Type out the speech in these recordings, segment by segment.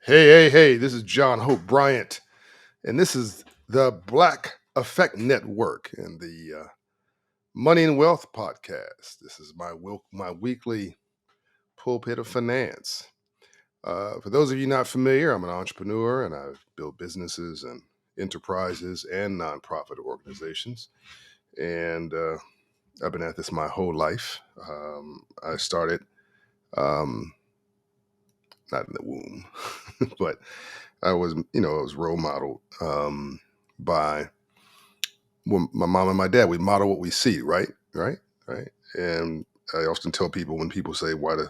Hey, this is John Hope Bryant, and this is the Black Effect Network and the Money and Wealth Podcast. This is my weekly pulpit of finance. For those of you not familiar, I'm an entrepreneur and I've built businesses and enterprises and nonprofit organizations. And I've been at this my whole life. I started um, not in the womb, but I was role modeled by my mom and my dad. We model what we see, right. And I often tell people when people say, "Why do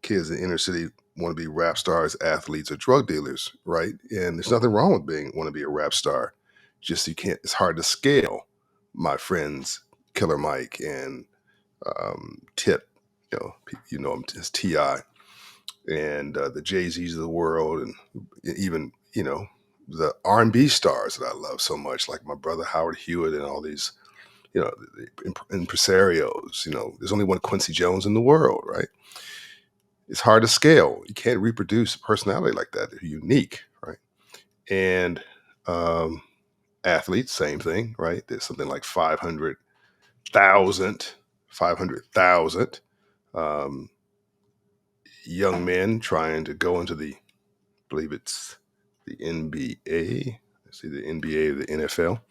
kids in the inner city want to be rap stars, athletes, or drug dealers?" Right? And there's nothing wrong with being want to be a rap star. Just you can't. It's hard to scale. My friends, Killer Mike and Tip, you know him as Ti, and the Jay Z's of the world, and even the R&B stars that I love so much, like my brother Howard Hewitt and all these impresarios. There's only one Quincy Jones in the world, right? It's hard to scale. You can't reproduce a personality like that. They're unique, right? And um, athletes, same thing, right? There's something like 500,000 um, young men trying to go into believe it's the NBA. See the NBA, the NFL,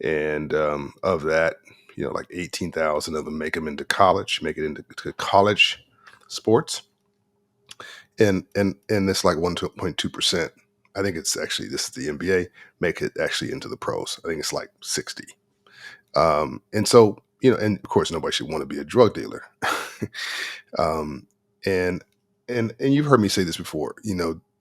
and of that, like 18,000 of them make it into to college sports, and it's like 1.2%. I think it's actually this is the NBA make it actually into the pros. I think it's like 60. And so and of course nobody should want to be a drug dealer. um, and and you've heard me say this before.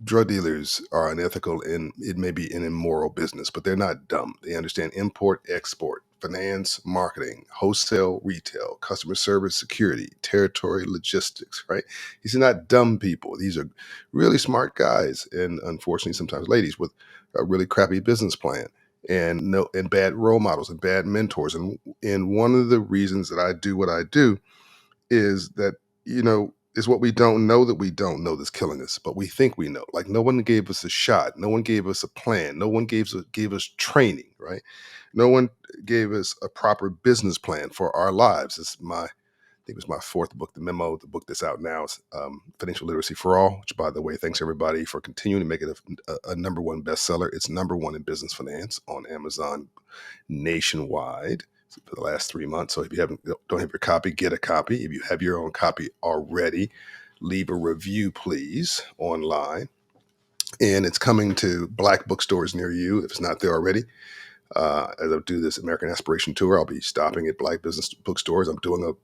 Drug dealers are unethical and it may be an immoral business, but they're not dumb. They understand import, export, finance, marketing, wholesale, retail, customer service, security, territory, logistics. Right? These are not dumb people. These are really smart guys, and unfortunately, sometimes ladies with a really crappy business plan and no and bad role models and bad mentors. And one of the reasons that I do what I do is that is what we don't know that we don't know that's killing us, but we think we know. Like no one gave us a shot, no one gave us a plan, no one gave us training, right? No one gave us a proper business plan for our lives. I think it was my fourth book, The Memo. The book that's out now is Financial Literacy for All, which, by the way, thanks everybody for continuing to make it a number one bestseller. It's number one in business finance on Amazon nationwide for the last 3 months. So if you don't have your copy, get a copy. If you have your own copy already, leave a review, please, online. And it's coming to Black bookstores near you if it's not there already. As I do this American Aspiration Tour, I'll be stopping at Black business bookstores. I'm doing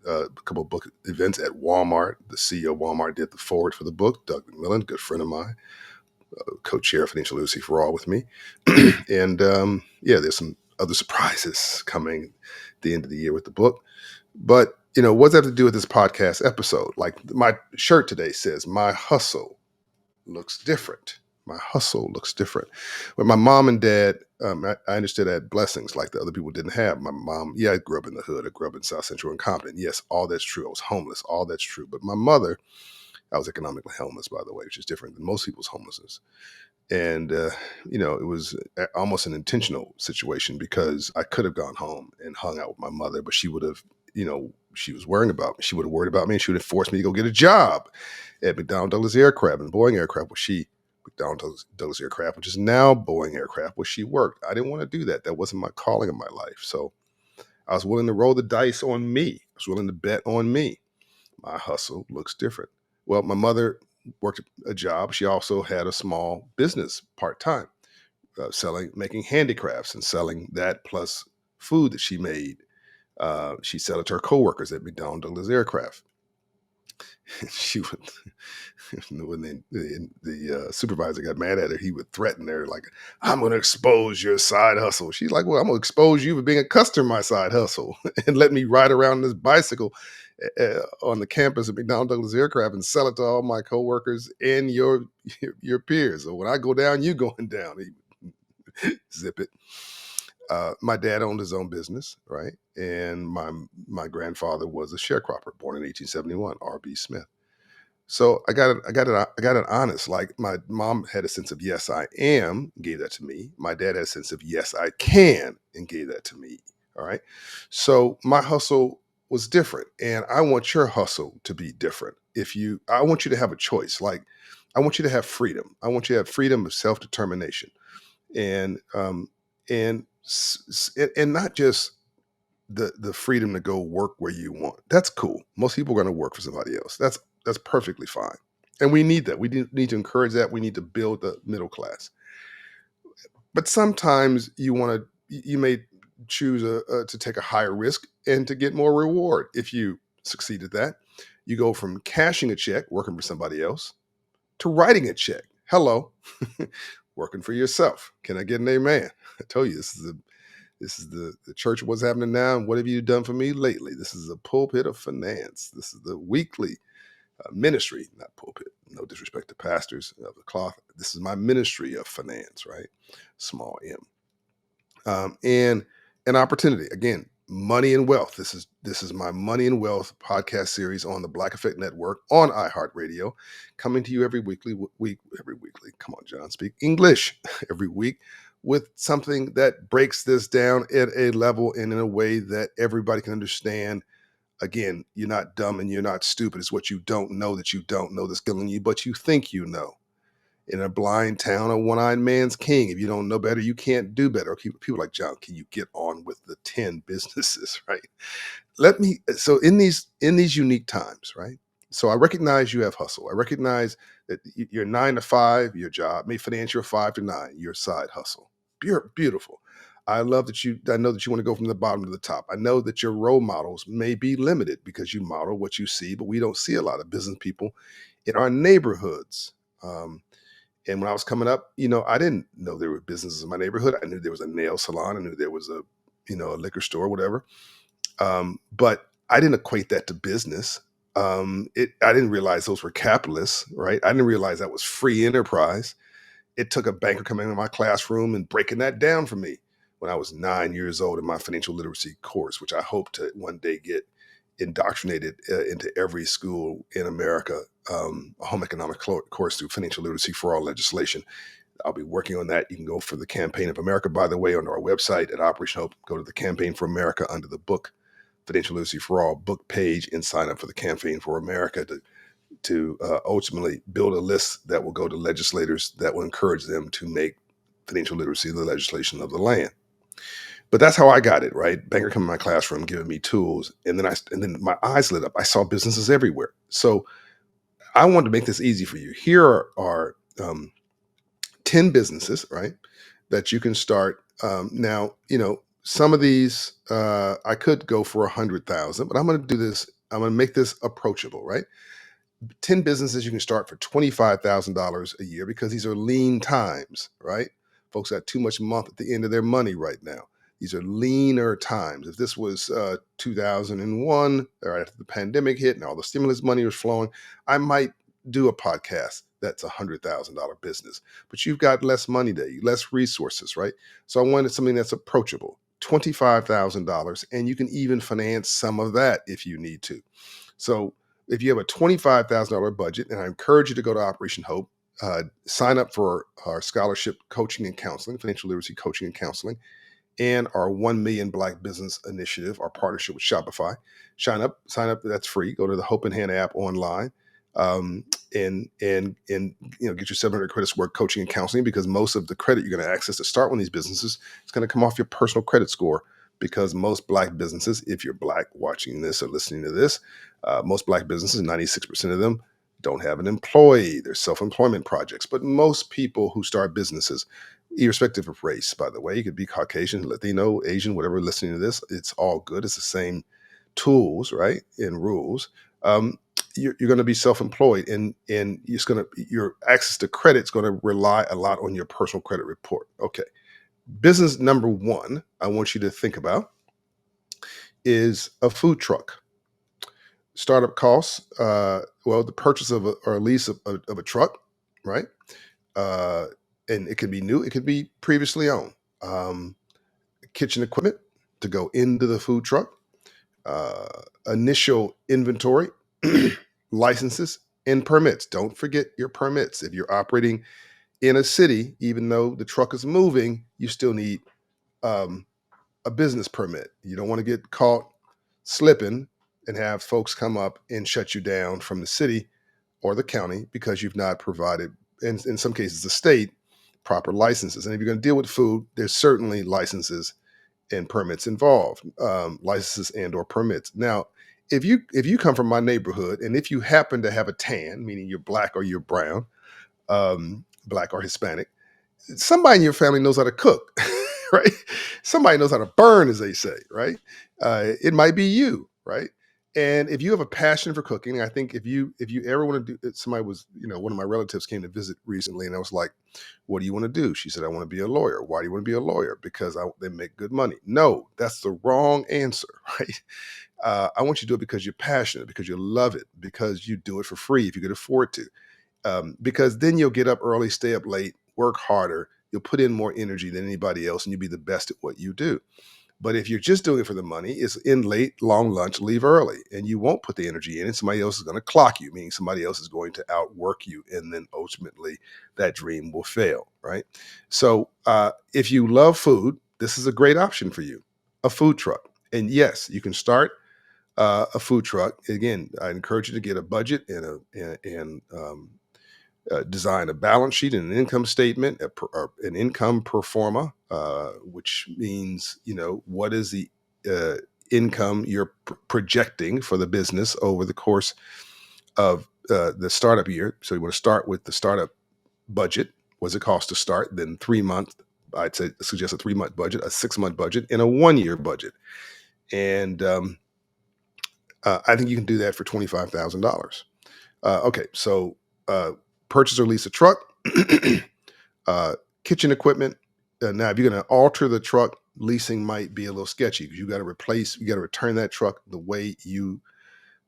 a couple of book events at Walmart. The CEO of Walmart did the forward for the book, Doug McMillan, good friend of mine, co-chair of Financial Literacy for All with me. And yeah, there's some other surprises coming at the end of the year with the book. But, what does that have to do with this podcast episode? Like my shirt today says, "My hustle looks different." My hustle looks different. But my mom and dad, I understood I had blessings like the other people didn't have. My mom, yeah, I grew up in the hood. I grew up in South Central and Compton. Yes, all that's true. I was homeless. All that's true. But my mother, I was economically homeless, by the way, which is different than most people's homelessness. And, it was almost an intentional situation because I could have gone home and hung out with my mother, but she would have, she was worrying about me. She would have worried about me and she would have forced me to go get a job at McDonnell Douglas Aircraft and Boeing Aircraft, McDonnell Douglas Aircraft, which is now Boeing Aircraft, where she worked. I didn't want to do that. That wasn't my calling in my life. So I was willing to roll the dice on me. I was willing to bet on me. My hustle looks different. Well, my mother worked a job. She also had a small business part time, making handicrafts and selling that plus food that she made. She sell it to her coworkers at McDonnell Douglas Aircraft. She would, when the supervisor got mad at her, he would threaten her like, "I'm going to expose your side hustle." She's like, "Well, I'm going to expose you for being a customer of my side hustle and let me ride around this bicycle on the campus of McDonnell Douglas Aircraft and sell it to all my coworkers and your peers. So when I go down, you going down." He zip it. My dad owned his own business, right? And my grandfather was a sharecropper, born in 1871, R.B. Smith. So I got it honest. Like my mom had a sense of yes, I am, gave that to me. My dad had a sense of yes, I can, and gave that to me. All right. So my hustle was different. And I want your hustle to be different. I want you to have a choice. Like I want you to have freedom. I want you to have freedom of self-determination. And not just the freedom to go work where you want. That's cool. Most people are going to work for somebody else. That's perfectly fine. And we need that. We need to encourage that. We need to build the middle class. But sometimes you may choose to take a higher risk and to get more reward if you succeed at that. You go from cashing a check, working for somebody else, to writing a check. Hello, working for yourself. Can I get an amen? I tell you, this is the church of what's happening now. And what have you done for me lately? This is the pulpit of finance. This is the weekly ministry, not pulpit. No disrespect to pastors of the cloth. This is my ministry of finance, right? Small m. And an opportunity again, money and wealth. This is my money and wealth podcast series on the Black Effect Network on iHeartRadio, coming to you every weekly. Come on, John, speak English every week with something that breaks this down at a level and in a way that everybody can understand. Again, you're not dumb and you're not stupid. It's what you don't know that you don't know that's killing you, but you think you know. In a blind town, a one-eyed man's king. If you don't know better, you can't do better. People like, John, can you get on with the 10 businesses, right? Let me so in these unique times, right? So I recognize you have hustle. I recognize that your 9 to 5, your job may finance your 5 to 9, your side hustle. Beautiful. I know that you want to go from the bottom to the top. I know that your role models may be limited because you model what you see, but we don't see a lot of business people in our neighborhoods. And when I was coming up, I didn't know there were businesses in my neighborhood. I knew there was a nail salon. I knew there was a liquor store, whatever. But I didn't equate that to business. I didn't realize those were capitalists, right? I didn't realize that was free enterprise. It took a banker coming into my classroom and breaking that down for me when I was 9 years old in my financial literacy course, which I hope to one day get indoctrinated into every school in America, a home economic course through financial literacy for all legislation. I'll be working on that. You can go for the Campaign of America, by the way, on our website at Operation Hope. Go to the Campaign for America under the book Financial Literacy for All book page and sign up for the Campaign for America to ultimately build a list that will go to legislators that will encourage them to make financial literacy the legislation of the land. But that's how I got it, right? Banker come in my classroom, giving me tools, and then my eyes lit up. I saw businesses everywhere. So I wanted to make this easy for you. Here are 10 businesses, right, that you can start. Now, some of these I could go for 100,000, but I'm going to do this. I'm going to make this approachable, right? 10 businesses you can start for $25,000 a year because these are lean times, right? Folks got too much month at the end of their money right now. These are leaner times. If this was 2001, or after the pandemic hit and all the stimulus money was flowing, I might do a podcast that's $100,000 business. But you've got less money there, less resources, right? So I wanted something that's approachable, $25,000, and you can even finance some of that if you need to. So if you have a $25,000 budget, and I encourage you to go to Operation Hope, sign up for our scholarship coaching and counseling, financial literacy coaching and counseling, and our 1 million Black Business Initiative, our partnership with Shopify. Sign up. That's free. Go to the Hope in Hand app online, um, and get your 700 credits worth coaching and counseling, because most of the credit you're going to access to start one of these businesses is going to come off your personal credit score. Because most Black businesses, if you're Black watching this or listening to this, most Black businesses, 96% of them, don't have an employee. They're self-employment projects. But most people who start businesses, irrespective of race, by the way, you could be Caucasian, Latino, Asian, whatever, listening to this, it's all good. It's the same tools, right, and rules. Um, you're going to be self-employed, and your access to credit is going to rely a lot on your personal credit report. Okay. Business number one I want you to think about is a food truck. Startup costs, well, the purchase of or a lease of a truck, right? Uh, and it could be new, it could be previously owned. Um, Kitchen equipment to go into the food truck, initial inventory, licenses. And permits. Don't forget your permits. If you're operating in a city, even though the truck is moving, you still need um, a business permit. You don't want to get caught slipping and have folks come up and shut you down from the city or the county because you've not provided, in some cases, the state, proper licenses. And if you're going to deal with food, there's certainly licenses and permits involved, licenses and or permits. Now, if you come from my neighborhood and if you happen to have a tan, meaning you're black or you're brown, black or Hispanic, somebody in your family knows how to cook, right? Somebody knows how to burn, as they say, right? It might be you, right? And if you have a passion for cooking, I think if you ever want to do, somebody was, one of my relatives came to visit recently, and I was like, "What do you want to do?" She said, "I want to be a lawyer." Why do you want to be a lawyer? Because they make good money. No, that's the wrong answer, right? I want you to do it because you're passionate, because you love it, because you do it for free if you could afford to, because then you'll get up early, stay up late, work harder. You'll put in more energy than anybody else, and you'll be the best at what you do. But if you're just doing it for the money, it's in late, long lunch, leave early, and you won't put the energy in, and somebody else is going to clock you, meaning somebody else is going to outwork you, and then ultimately that dream will fail, right? So if you love food, this is a great option for you, a food truck. And yes, you can start a food truck. Again, I encourage you to get a budget and design a balance sheet and an income statement, an income pro forma, which means what is the uh, income you're projecting for the business over the course of the startup year. So you want to start with the startup budget. What's it cost to start? Then 3 month. I'd say suggest a 3 month budget, a 6 month budget, and a 1 year budget. And I think you can do that for $25,000. Okay, so uh, purchase or lease a truck, uh, kitchen equipment. Now, if you're going to alter the truck, leasing might be a little sketchy because you got to return that truck the way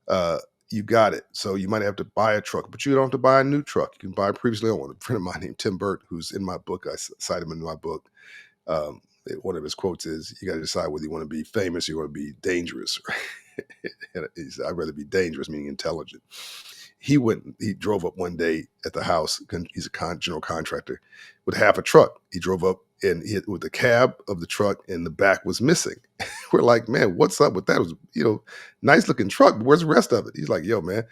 uh, you got it. So you might have to buy a truck, but you don't have to buy a new truck. You can buy a previously owned one. A friend of mine named Tim Burt, who's in my book, I cite him in my book. One of his quotes is, "You got to decide whether you want to be famous or you want to be dangerous." And he said, "I'd rather be dangerous," meaning intelligent. He drove up one day at the house. He's a general contractor with half a truck. He drove up and with the cab of the truck and the back was missing. We're like, "Man, what's up with that?" It was, nice looking truck, but where's the rest of it? He's like, "Yo, man,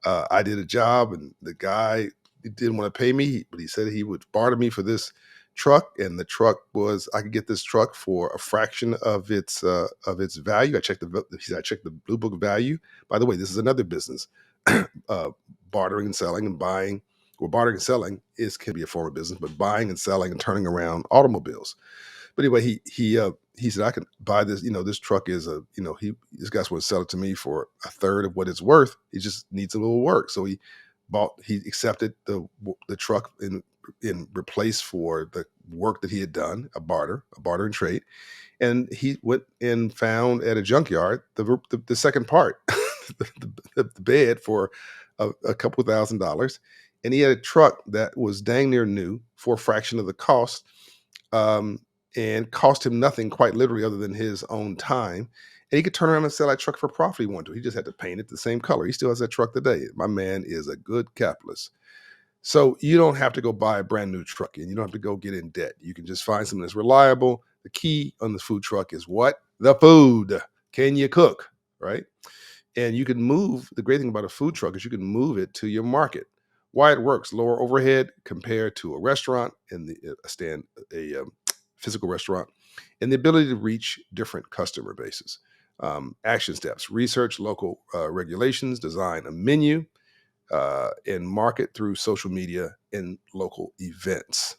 I did a job and the guy didn't want to pay me, but he said he would barter me for this truck, and the truck was I could get this truck for a fraction of its value. He said I checked the blue book value. By the way, this is another business, uh, bartering and selling and buying. Well, bartering and selling is can be a form of business, but buying and selling and turning around automobiles. But anyway, he said I can buy this. This truck is this guy's going to sell it to me for a third of what it's worth. He just needs a little work, so he accepted the truck in replace for the work that he had done, a barter and trade. And he went and found at a junkyard the second part, the bed for a couple $1,000s, and he had a truck that was dang near new for a fraction of the cost, um, and cost him nothing, quite literally, other than his own time. And he could turn around and sell that truck for profit if he wanted to. He just had to paint it the same color. He still has that truck today. My man is a good capitalist. So you don't have to go buy a brand new truck and you don't have to go get in debt. You can just find something that's reliable. The key on the food truck is what? The food. Can you cook? Right? And you can move. The great thing about a food truck is you can move it to your market. Why it works: lower overhead compared to a restaurant and a physical restaurant, and the ability to reach different customer bases. Action steps: research local regulations, design a menu, and market through social media and local events.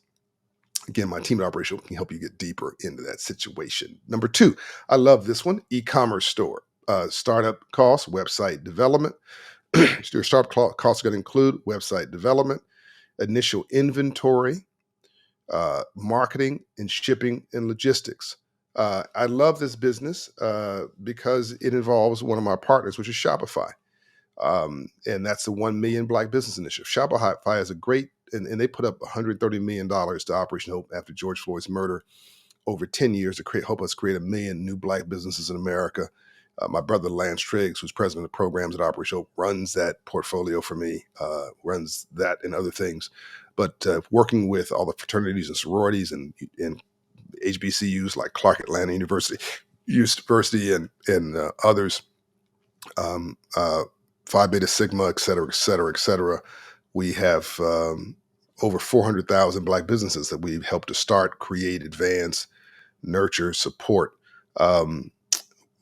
Again, my team at Operation can help you get deeper into that situation. Number two, I love this one: e-commerce store. Startup costs, website development. Your startup costs are going to include website development, initial inventory, marketing, and shipping and logistics. I love this business because it involves one of my partners, which is Shopify. And that's the 1 million Black Business Initiative. Shopify is a great, and they put up $130 million to Operation Hope after George Floyd's murder over 10 years to help us create 1 million new Black businesses in America. My brother Lance Triggs, who's president of programs at Opera Show, runs that portfolio for me, runs that and other things. But working with all the fraternities and sororities and HBCUs like Clark Atlanta University, and others, um, uh, Phi Beta Sigma, et cetera, et cetera, et cetera. We have over 400,000 Black businesses that we've helped to start, create, advance, nurture, support. Um,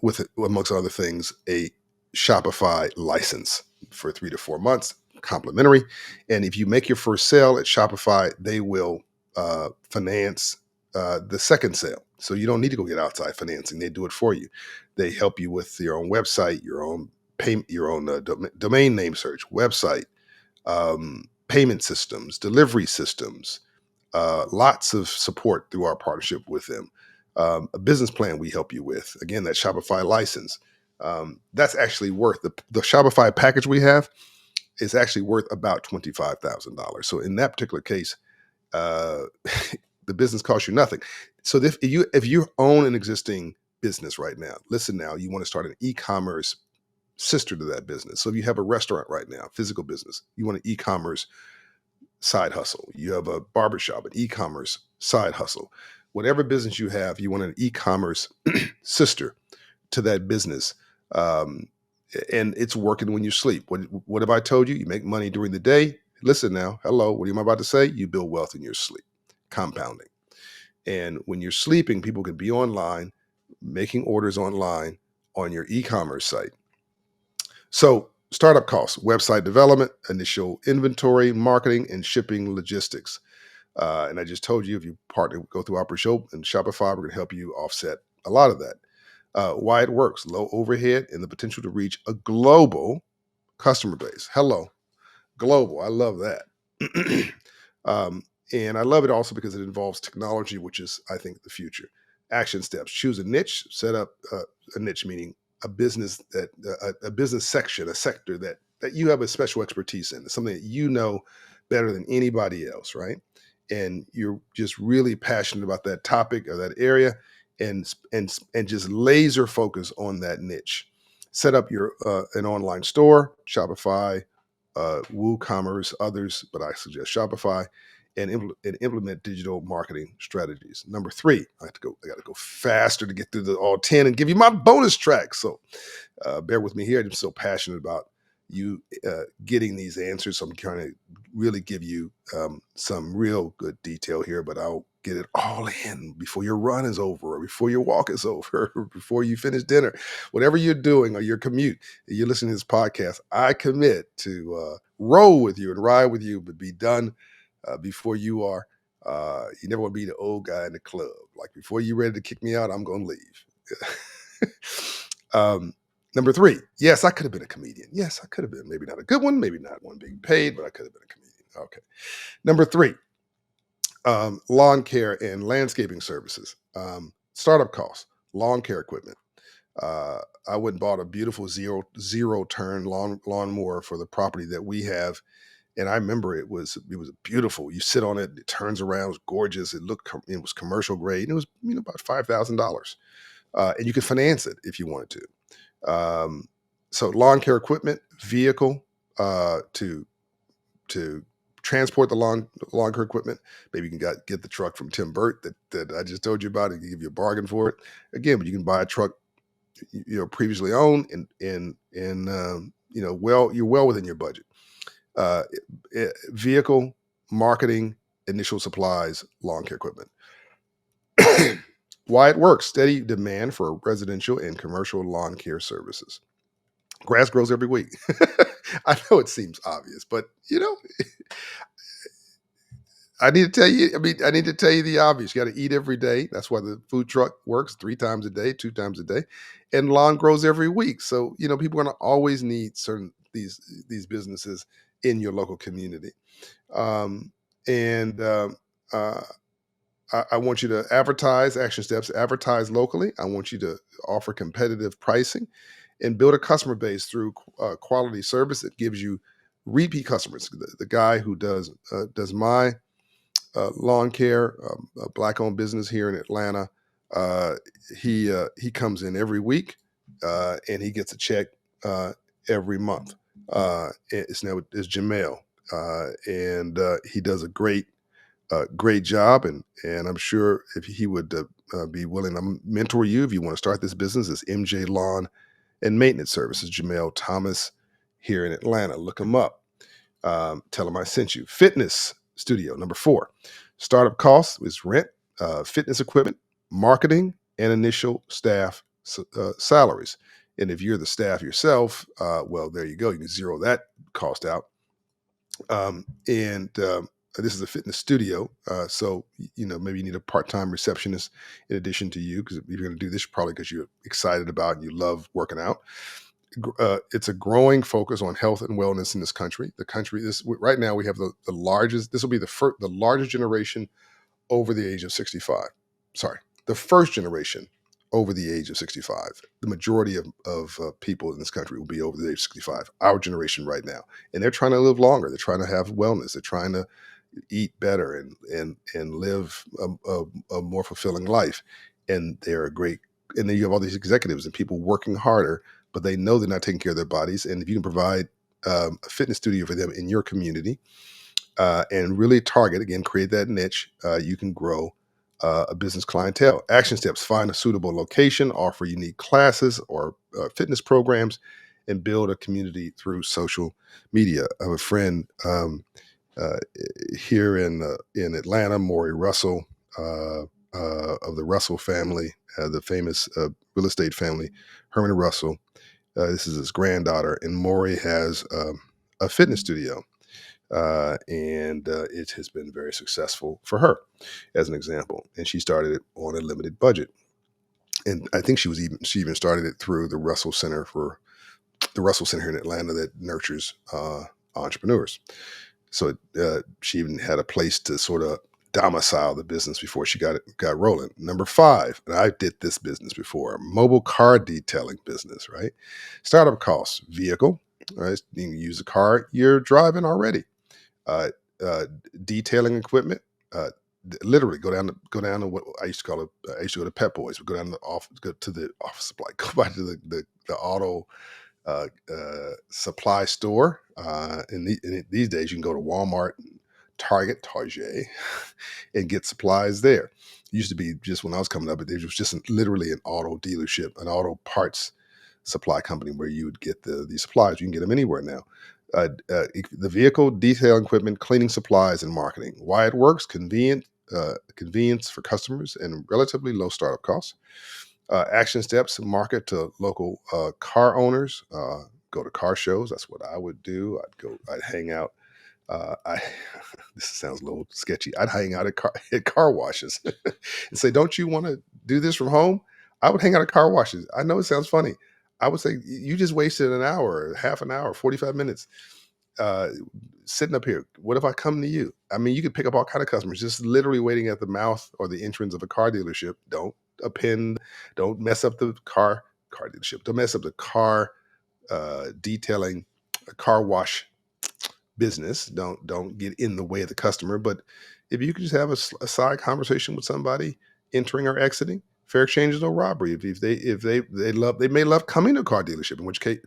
with, amongst other things, a Shopify license for 3 to 4 months, complimentary. And if you make your first sale at Shopify, they will finance the second sale. So you don't need to go get outside financing; they do it for you. They help you with your own website, your own payment, your own domain name search, website, payment systems, delivery systems, lots of support through our partnership with them. A business plan we help you with. Again, that Shopify license. That's actually worth the Shopify package we have is actually worth about $25,000. So in that particular case, uh, the business costs you nothing. So if you own an existing business right now, listen now, you want to start an e-commerce sister to that business. So if you have a restaurant right now, physical business, you want an e-commerce side hustle. You have a barbershop, an e-commerce side hustle. Whatever business you have, you want an e-commerce sister to that business. Um, and it's working when you sleep. What have I told you? You make money during the day. Listen now. Hello. What am I about to say? You build wealth in your sleep, compounding. And when you're sleeping, people can be online, making orders online on your e-commerce site. So, startup costs, website development, initial inventory, marketing, and shipping logistics. And I just told you if you partner, go through Opera Show and Shopify, we're going to help you offset a lot of that. Why it works, low overhead, and the potential to reach a global customer base. Hello, global. I love that. um, and I love it also because it involves technology, which is, I think, the future. Action steps: choose a niche, set up a niche, meaning a business that a business section, a sector that you have a special expertise in, something that you know better than anybody else, right? And you're just really passionate about that topic or that area, and just laser focus on that niche. Set up your an online store, Shopify, WooCommerce, others, but I suggest Shopify, and implement digital marketing strategies. Number three, I got to go faster to get through the all 10 and give you my bonus track. So bear with me here. I'm so passionate about you getting these answers. So I'm trying to really give you some real good detail here, but I'll get it all in before your run is over, or before your walk is over, or before you finish dinner. Whatever you're doing, or your commute, you're listening to this podcast, I commit to roll with you and ride with you, but be done before you are. You never want to be the old guy in the club. Like, before you're ready to kick me out, I'm going to leave. Number three, yes, I could have been a comedian. Yes, I could have been. Maybe not a good one, maybe not one being paid, but I could have been a comedian. Okay. Number three, lawn care and landscaping services. Startup costs, lawn care equipment. Uh, I went and bought a beautiful zero turn lawnmower for the property that we have, and I remember it was beautiful. You sit on it, it turns around, it was gorgeous. It was commercial grade. And it was about $5,000, and you could finance it if you wanted to. So lawn care equipment, vehicle to transport the lawn care equipment. Maybe you can get the truck from Tim Burt that I just told you about. He can give you a bargain for it. Again, but you can buy a truck previously owned, and you're well within your budget. Uh, Vehicle, marketing, initial supplies, lawn care equipment. Why it works: steady demand for residential and commercial lawn care services. Grass grows every week. I know it seems obvious, but I need to tell you. I mean, I need to tell you the obvious. You got to eat every day. That's why the food truck works 3 times a day, 2 times a day, and lawn grows every week. So people are going to always need these businesses in your local community. Um, and uh, I want you to advertise. Action steps: advertise locally. I want you to offer competitive pricing and build a customer base through quality service that gives you repeat customers. The guy who does my lawn care, a black-owned business here in Atlanta. Uh, he comes in every week, and he gets a check uh, every month. It's now it's Jamel, and he does a great job, and I'm sure if he would be willing to mentor you if you want to start this business. It's MJ Lawn and Maintenance Services, Jamel Thomas here in Atlanta. Look him up. Tell them I sent you. Fitness studio, number four. Startup costs is rent, fitness equipment, marketing, and initial staff salaries. And if you're the staff yourself, well, there you go. You can zero that cost out. And This is a fitness studio, so maybe you need a part-time receptionist in addition to you, because if you're going to do this, probably because you're excited about and you love working out. It's a growing focus on health and wellness in this country. The country this right now we have the largest. This will be the largest generation over the age of 65. Sorry, the first generation over the age of 65. The majority of people in this country will be over the age of 65. Our generation right now, and they're trying to live longer. They're trying to have wellness. They're trying to eat better and live a more fulfilling life. And they're a great. And then you have all these executives and people working harder, but they know they're not taking care of their bodies. And if you can provide a fitness studio for them in your community, and really target, again, create that niche, you can grow a business clientele. Action steps: find a suitable location, offer unique classes or fitness programs, and build a community through social media. I have a friend uh, here in Atlanta, Maury Russell, of the Russell family, the famous real estate family, Herman Russell. This is his granddaughter, and Maury has a fitness studio, and it has been very successful for her, as an example. And she started it on a limited budget, and I think she even started it through the Russell Center here in Atlanta that nurtures entrepreneurs. So she even had a place to sort of domicile the business before she got rolling. Number five, and I did this business before, mobile car detailing business, right? Startup costs: vehicle, right? You can use a car you're driving already. uh, uh, Detailing equipment. Uh, Literally go down to what I used to call it. I used to go to Pep Boys. We go down to the office, go to the office supply, go by to the auto supply store. These days, you can go to Walmart, Target, and get supplies there. It used to be just when I was coming up, it was just literally an auto dealership, an auto parts supply company where you would get these supplies. You can get them anywhere now. The vehicle, detailing equipment, cleaning supplies, and marketing. Why it works: convenience for customers and relatively low startup costs. Action steps: market to local car owners. Go to car shows. That's what I would do. I'd hang out. I This sounds a little sketchy. I'd hang out at at car washes and say, "Don't you want to do this from home?" I would hang out at car washes. I know it sounds funny. I would say, "You just wasted an hour, half an hour, 45 minutes, uh, sitting up here. What if I come to you?" I mean, you could pick up all kind of customers just literally waiting at the mouth or the entrance of a car dealership. Don't append. Don't mess up the car dealership. Don't mess up the car detailing, car wash business. Don't get in the way of the customer. But if you can just have a side conversation with somebody entering or exiting, fair exchange is no robbery. If they may love coming to a car dealership, in which case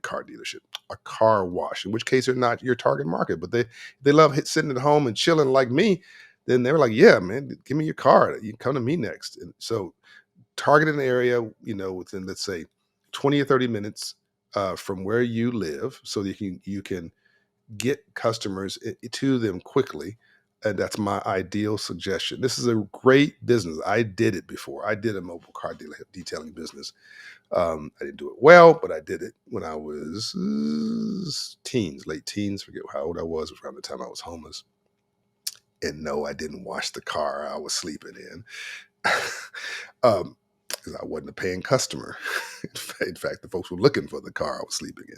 a car wash, in which case they're not your target market. But they love sitting at home and chilling like me. Then they're like, yeah, man, give me your card. You can come to me next. And so target an area, within, let's say, 20 or 30 minutes from where you live, so that you can get customers to them quickly. And that's my ideal suggestion. This is a great business. I did it before. I did a mobile car detailing business. I didn't do it well, but I did it when I was teens, late teens. Forget how old I was. It was around the time I was homeless. And no, I didn't wash the car I was sleeping in. um, because I wasn't a paying customer. In fact, the folks were looking for the car I was sleeping in.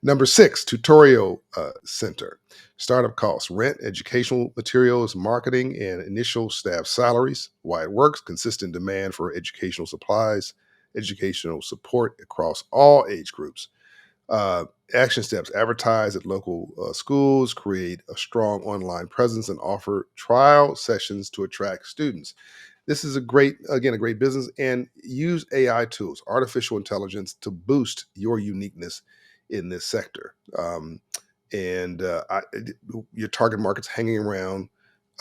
Number six, tutorial center. Startup costs: rent, educational materials, marketing, and initial staff salaries. Why it works: consistent demand for educational supplies, educational support across all age groups. Uh, Action steps: advertise at local schools, create a strong online presence, and offer trial sessions to attract students. this is a great, again, a great business. And use AI tools, artificial intelligence, to boost your uniqueness in this sector. And your target market's hanging around.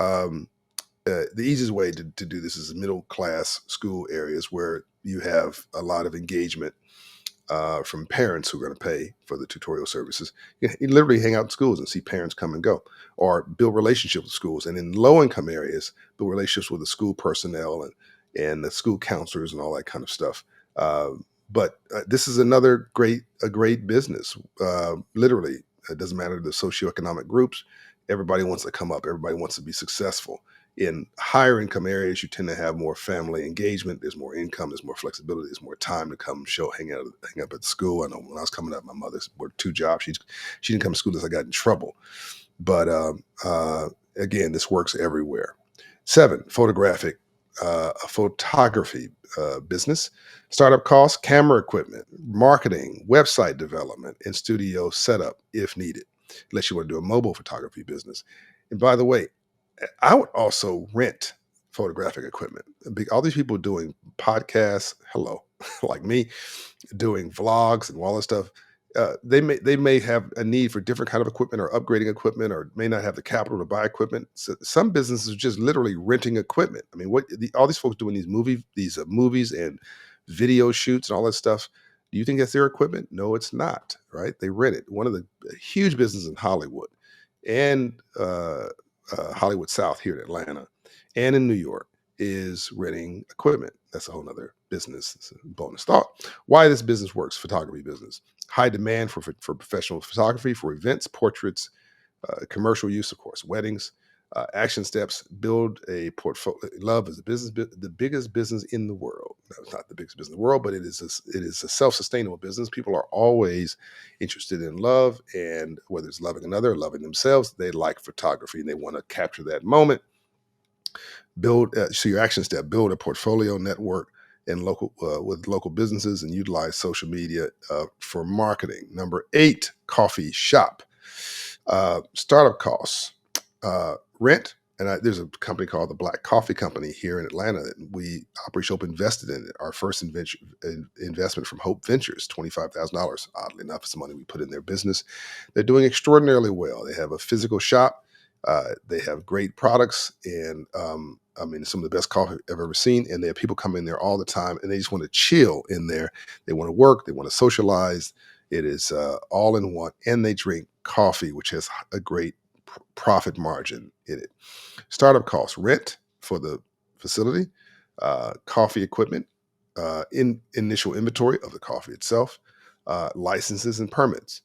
Um, the easiest way to do this is middle class school areas where you have a lot of engagement from parents who are going to pay for the tutorial services. You literally hang out in schools and see parents come and go, or build relationships with schools. And in low income areas, build relationships with the school personnel and the school counselors and all that kind of stuff. Uh, but this is another great business. Literally, it doesn't matter the socioeconomic groups. Everybody wants to come up. Everybody wants to be successful. In higher income areas, you tend to have more family engagement. There's more income. There's more flexibility. There's more time to come show, hang up at school. I know when I was coming up, my mother's worked two jobs. She didn't come to school unless I got in trouble. But again, this works everywhere. Seven, a photography business. Startup costs, camera equipment, marketing, website development, and studio setup if needed, unless you want to do a mobile photography business. And by the way, I would also rent photographic equipment. All these people doing podcasts, hello, like me, doing vlogs and all this stuff. They may have a need for different kind of equipment or upgrading equipment, or may not have the capital to buy equipment. So some businesses are just literally renting equipment. I mean, all these folks doing these movies and video shoots and all that stuff. Do you think that's their equipment? No, it's not. Right? They rent it. One of the huge businesses in Hollywood and Hollywood South here in Atlanta and in New York is renting equipment. That's a whole nother business. It's a bonus thought. Why this business works: photography business, high demand for professional photography, for events, portraits, commercial use, of course, weddings. Action steps: build a portfolio. Love is the biggest business in the world. No, it's not the biggest business in the world, but it is a self-sustainable business. People are always interested in love, and whether it's loving another or loving themselves, they like photography and they want to capture that moment. Your action step: build a portfolio network and local with local businesses, and utilize social media for marketing. Number eight, coffee shop. Startup costs, rent. And there's a company called the Black Coffee Company here in Atlanta that Operation Hope invested in. Our first investment from Hope Ventures, $25,000. Oddly enough, it's the money we put in their business. They're doing extraordinarily well. They have a physical shop. They have great products, and I mean, some of the best coffee I've ever seen. And they have people come in there all the time, and they just want to chill in there. They want to work. They want to socialize. It is all in one, and they drink coffee, which has a great profit margin in it. Startup costs: rent for the facility, coffee equipment, in initial inventory of the coffee itself, licenses and permits.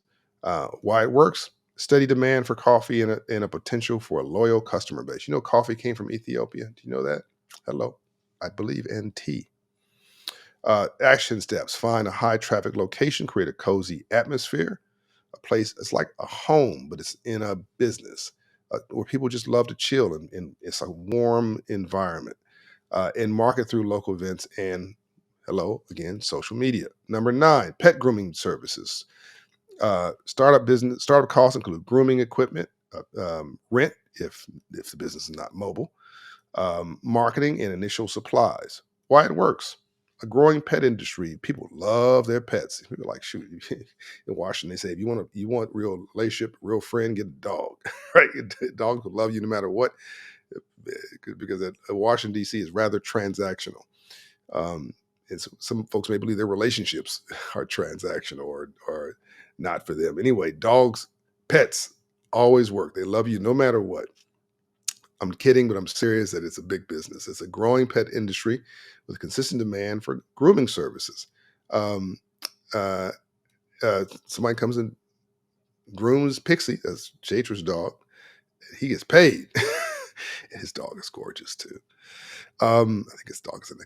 Why it works: steady demand for coffee and a potential for a loyal customer base. You know, coffee came from Ethiopia. Do you know that? Hello, I believe, and tea. Action steps: find a high traffic location, create a cozy atmosphere, a place. It's like a home, but it's in a business where people just love to chill, and it's a warm environment. And market through local events and, hello again, social media. Number nine, pet grooming services. Startup costs include grooming equipment, rent if the business is not mobile, marketing and initial supplies. Why it works: a growing pet industry. People love their pets. People are like, shoot, in Washington, they say, if you want real relationship, real friend, get a dog, right? Dogs will love you no matter what, because Washington D.C. is rather transactional. Um, and so some folks may believe their relationships are transactional or not for them. Anyway, dogs, pets always work. They love you no matter what. I'm kidding, but I'm serious that it's a big business. It's a growing pet industry with consistent demand for grooming services. Um, uh, Somebody comes and grooms Pixie, that's Jatra's dog. He gets paid. And his dog is gorgeous too. I think his dog is an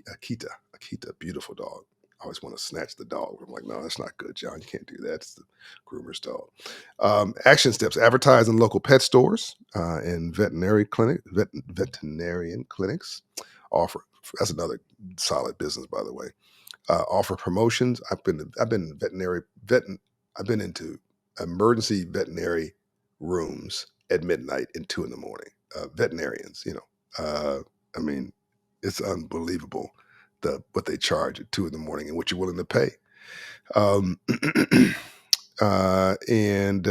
Akita, beautiful dog. I always want to snatch the dog. I'm like, no, that's not good, John. You can't do that. It's the groomer's dog. Action steps: advertise in local pet stores and veterinarian clinics. Offer That's another solid business, by the way. Offer promotions. I've been I've been into emergency veterinary rooms at midnight and 2 in the morning. Veterinarians, I mean, It's unbelievable what they charge at 2 in the morning and what you're willing to pay. Um, and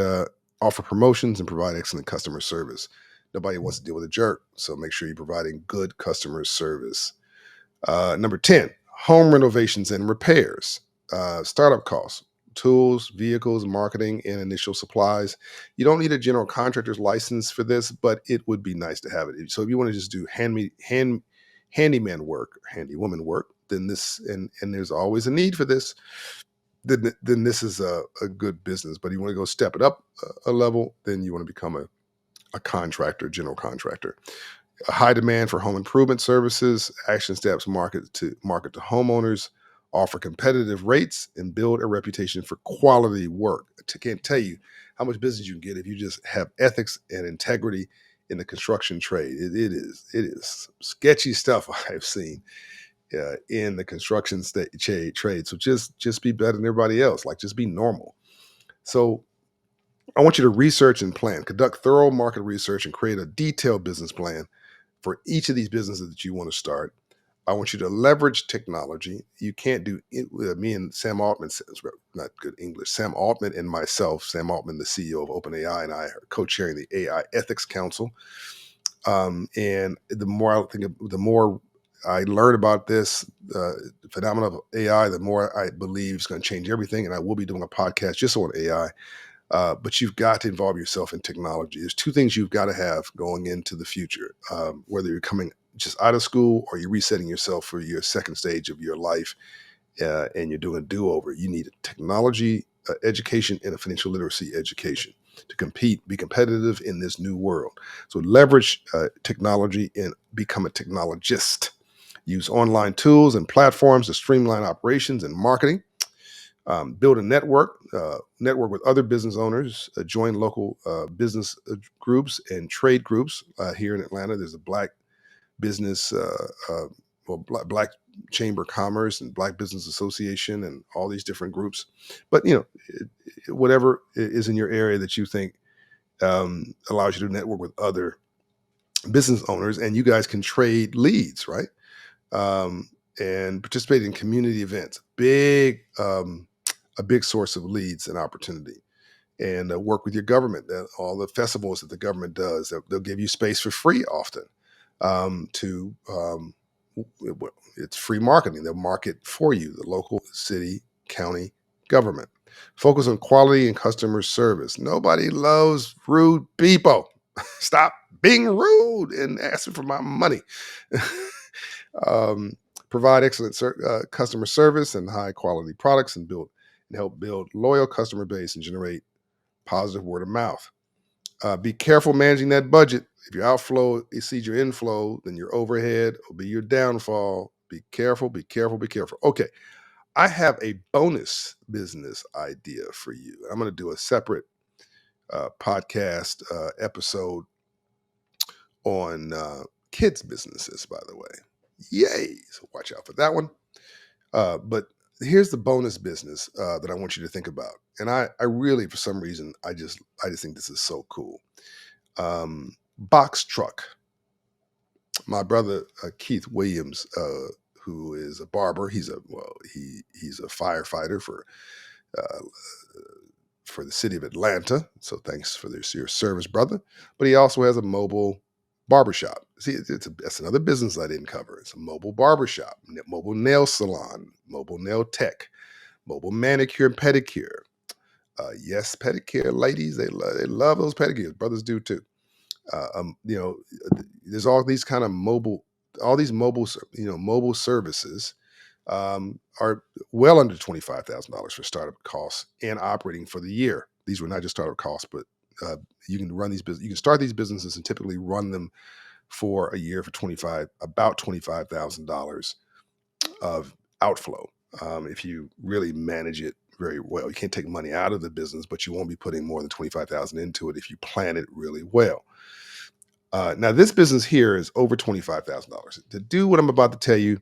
offer promotions and provide excellent customer service. Nobody wants to deal with a jerk, so make sure you're providing good customer service. Number 10, home renovations and repairs. Startup costs, tools, vehicles, marketing, and initial supplies. You don't need a general contractor's license for this, but it would be nice to have it. So if you want to just do handyman work, handywoman work, then this and there's always a need for this. Then this is a good business. But you want to go step it up a level, then you want to become a contractor, general contractor. A high demand for home improvement services, action steps market to homeowners, offer competitive rates, and build a reputation for quality work. I can't tell you how much business you can get if you just have ethics and integrity in the construction trade. It is sketchy stuff I've seen in the construction trade. So just be better than everybody else. Like just be normal. So I want you to research and plan, conduct thorough market research, and create a detailed business plan for each of these businesses that you want to start. I want you to leverage technology. You can't do it. Me and Sam Altman, not good English. Sam Altman and myself, Sam Altman, the CEO of OpenAI, and I are co-chairing the AI Ethics Council. And the more I think, the more I learn about this phenomenon of AI, the more I believe it's going to change everything. And I will be doing a podcast just on AI. But you've got to involve yourself in technology. There's two things you've got to have going into the future, whether you're coming just out of school or you're resetting yourself for your second stage of your life and you're doing a do-over. You need a technology education and a financial literacy education to compete, be competitive in this new world. So leverage technology and become a technologist. Use online tools and platforms to streamline operations and marketing. Build a network with other business owners, join local business groups and trade groups. Here in Atlanta, there's a Black Business, Black Chamber of Commerce and Black Business Association, and all these different groups. But whatever is in your area that you think allows you to network with other business owners, and you guys can trade leads, right? Um, and participate in community events. A big source of leads and opportunity. And work with your government. All the festivals that the government does, they'll give you space for free often. To it's free marketing. They'll market for you, the local city, county government. Focus on quality and customer service. Nobody loves rude people. Stop being rude and asking for my money. um, Provide excellent customer service and high quality products, and help build loyal customer base and generate positive word of mouth. Be careful managing that budget. If your outflow exceeds your inflow, then your overhead will be your downfall. Be careful, be careful, be careful. Okay, I have a bonus business idea for you. I'm going to do a separate podcast episode on kids' businesses, by the way. Yay! So watch out for that one. But here's the bonus business that I want you to think about. And I really, for some reason, I just think this is so cool. Box truck. My brother Keith Williams, who is a barber, he's a firefighter uh, for the city of Atlanta. So thanks for your service, brother. But he also has a mobile barbershop. See, that's another business I didn't cover. It's a mobile barbershop, mobile nail salon, mobile nail tech, mobile manicure and pedicure. Yes, pedicure ladies, they love those pedicures. Brothers do too. Uh, um, you know, there's all these kind of all these mobile services are well under $25,000 for startup costs and operating for the year. These were not just startup costs, but you can run these business. You can start these businesses and typically run them for a year for about $25,000 of outflow if you really manage it very well. You can't take money out of the business, but you won't be putting more than 25,000 into it if you plan it really well. Now, this business here is over $25,000. To do what I'm about to tell you,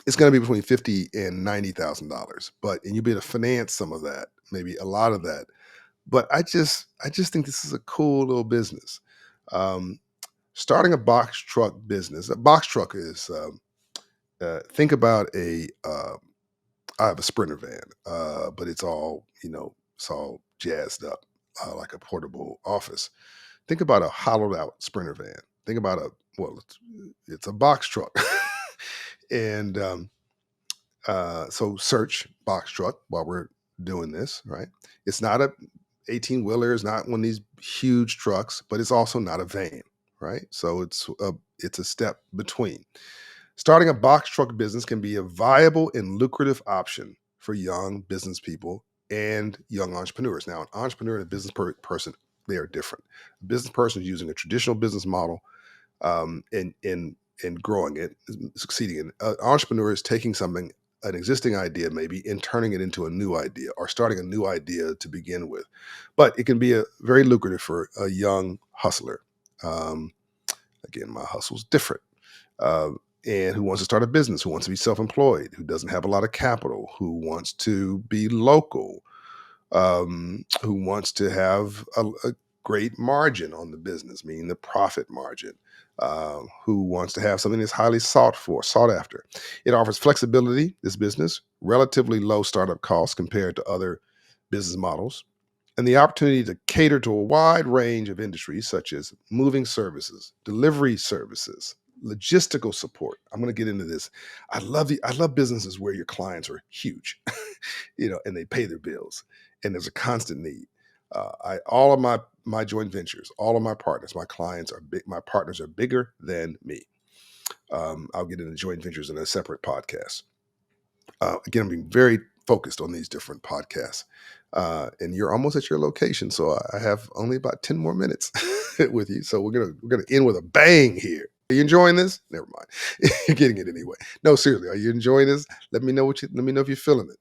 it's going to be between $50,000 and $90,000. And you'll be able to finance some of that, maybe a lot of that. But I just think this is a cool little business. Um, Starting a box truck business. A box truck is think about I have a Sprinter van, but it's all it's all jazzed up like a portable office. Think about a hollowed out Sprinter van. Think about a well, it's a box truck, and so search box truck while we're doing this. Right, it's not a 18 wheeler. It's not one of these huge trucks, but it's also not a van. Right, so it's a step between. Starting a box truck business can be a viable and lucrative option for young business people and young entrepreneurs. Now, an entrepreneur and a business person, they are different. A business person is using a traditional business model and growing it, succeeding in. An entrepreneur is taking something, an existing idea maybe, and turning it into a new idea or starting a new idea to begin with. But it can be a very lucrative for a young hustler. Um, Again, my hustle's different uh, and who wants to start a business, who wants to be self-employed, who doesn't have a lot of capital, who wants to be local, who wants to have a great margin on the business, meaning the profit margin, who wants to have something that's highly sought after. It offers flexibility, this business, relatively low startup costs compared to other business models, and the opportunity to cater to a wide range of industries such as moving services, delivery services, logistical support. I'm going to get into this. I love businesses where your clients are huge, and they pay their bills, and there's a constant need. I all of my joint ventures, all of my partners, my clients are big. My partners are bigger than me. I'll get into joint ventures in a separate podcast. Again, I'm being very focused on these different podcasts. And you're almost at your location, so I have only about 10 more minutes with you. So we're gonna end with a bang here. Are you enjoying this? Never mind. You're getting it anyway. No, seriously, are you enjoying this? Let me know if you're feeling it.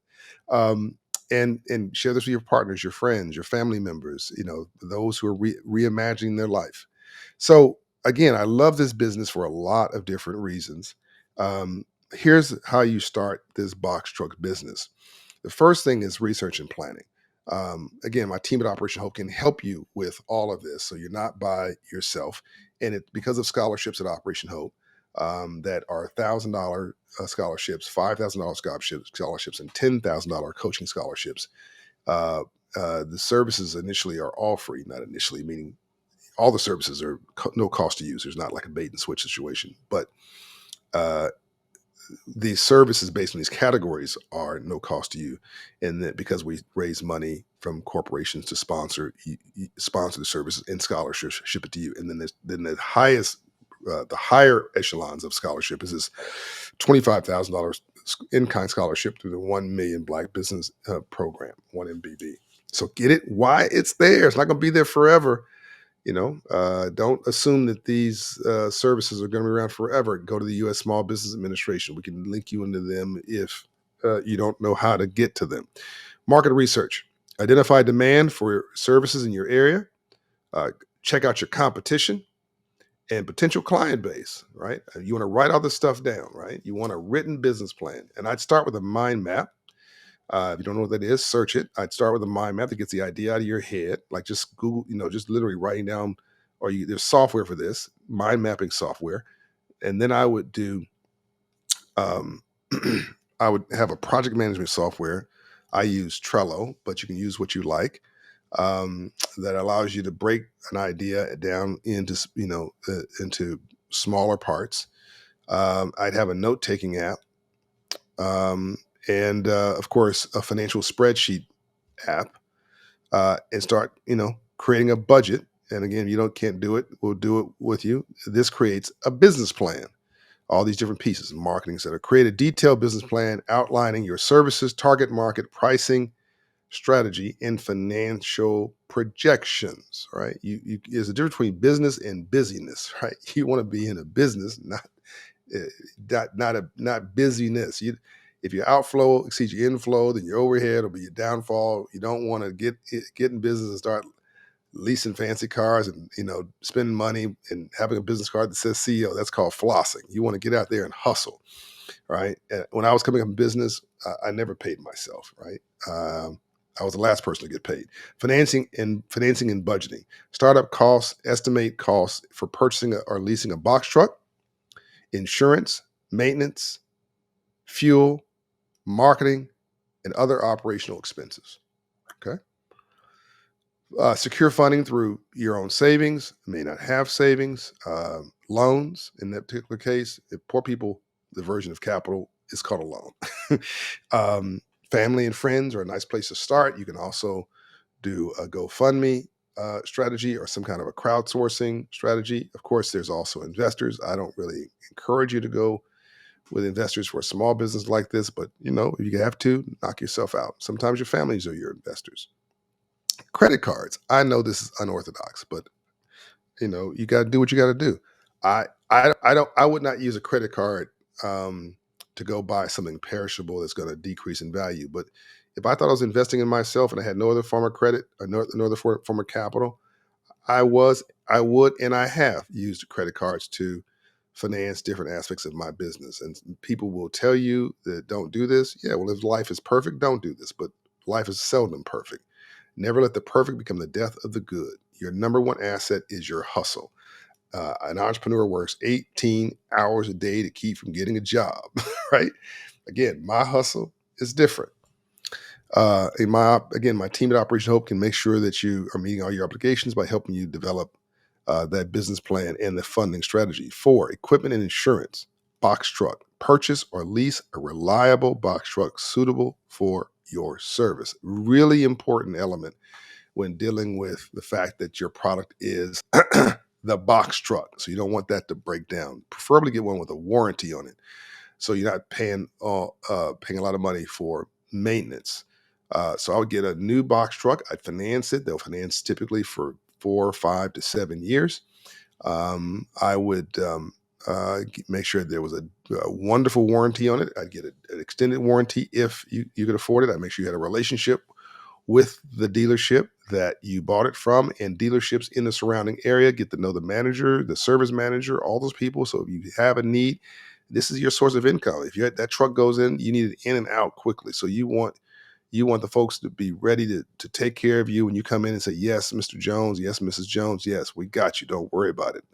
Um, and share this with your partners, your friends, your family members, those who are reimagining their life. So again, I love this business for a lot of different reasons. Um, Here's how you start this box truck business. The first thing is research and planning. Again, my team at Operation Hope can help you with all of this, so you're not by yourself. And it because of scholarships at Operation Hope that are $1,000 scholarships, $5,000 scholarships, and $10,000 coaching scholarships. Uh, the services initially are all free, not initially, meaning all the services are no cost to use. There's not like a bait and switch situation, but uh, the services based on these categories are no cost to you, and that because we raise money from corporations to sponsor the services and scholarships, ship it to you, and then the higher echelons of scholarship is this $25,000 in kind scholarship through the 1 Million Black Business Program, 1MBB. So get it? Why it's there? It's not going to be there forever. Don't assume that these services are going to be around forever. Go to the U.S. Small Business Administration. We can link you into them if you don't know how to get to them. Market research. Identify demand for services in your area. Uh, Check out your competition and potential client base, right? You want to write all this stuff down, right? You want a written business plan. And I'd start with a mind map. If you don't know what that is, search it. I'd start with a mind map that gets the idea out of your head, like just Google, just literally writing down, there's software for this, mind mapping software. And then I would do, um, I would have a project management software. I use Trello, but you can use what you like. That allows you to break an idea down into smaller parts. I'd have a note taking app, um, and of course a financial spreadsheet app, and start creating a budget. And again, if you don't can't do it, we'll do it with you. This creates a business plan, all these different pieces, marketing, etc. Create a detailed business plan outlining your services, target market, pricing, strategy, and financial projections. Right? There's a difference between business and busyness. Right? You want to be in a business, uh, not busyness. If your outflow exceeds your inflow, then your overhead will be your downfall. You don't want to get in business and start leasing fancy cars and spending money and having a business card that says CEO. That's called flossing. You want to get out there and hustle, right? When I was coming up in business, I never paid myself, right? I was the last person to get paid. Financing and budgeting. Startup costs, estimate costs for purchasing or leasing a box truck, insurance, maintenance, fuel, marketing, and other operational expenses. Okay. Secure funding through your own savings, may not have savings, loans in that particular case. If poor people, the version of capital is called a loan. um, Family and friends are a nice place to start. You can also do a GoFundMe strategy or some kind of a crowdsourcing strategy. Of course, there's also investors. I don't really encourage you to go with investors for a small business like this, but if you have to, knock yourself out. Sometimes your families are your investors. Credit cards. I know this is unorthodox, but you got to do what you got to do. I would not use a credit card um, to go buy something perishable that's going to decrease in value. But if I thought I was investing in myself and I had no other form of credit or no other form of capital, I would, and I have used credit cards to finance different aspects of my business. And people will tell you that don't do this. Yeah, well, if life is perfect, don't do this. But life is seldom perfect. Never let the perfect become the death of the good. Your number one asset is your hustle. An entrepreneur works 18 hours a day to keep from getting a job, right? Again, my hustle is different. My team at Operation Hope can make sure that you are meeting all your obligations by helping you develop that business plan and the funding strategy. 4, equipment and insurance. Box truck. Purchase or lease a reliable box truck suitable for your service. Really important element when dealing with the fact that your product is the box truck. So you don't want that to break down. Preferably get one with a warranty on it, so you're not paying a lot of money for maintenance. So I would get a new box truck. I'd finance it. They'll finance typically for 4, 5 to 7 years. I would make sure there was a wonderful warranty on it. I'd get an extended warranty if you could afford it. I'd make sure you had a relationship with the dealership that you bought it from, and dealerships in the surrounding area. Get to know the manager, the service manager, all those people. So if you have a need, this is your source of income. If that truck goes in, you need it in and out quickly. So you want the folks to be ready to take care of you when you come in and say, yes, Mr. Jones, yes, Mrs. Jones, yes, we got you. Don't worry about it.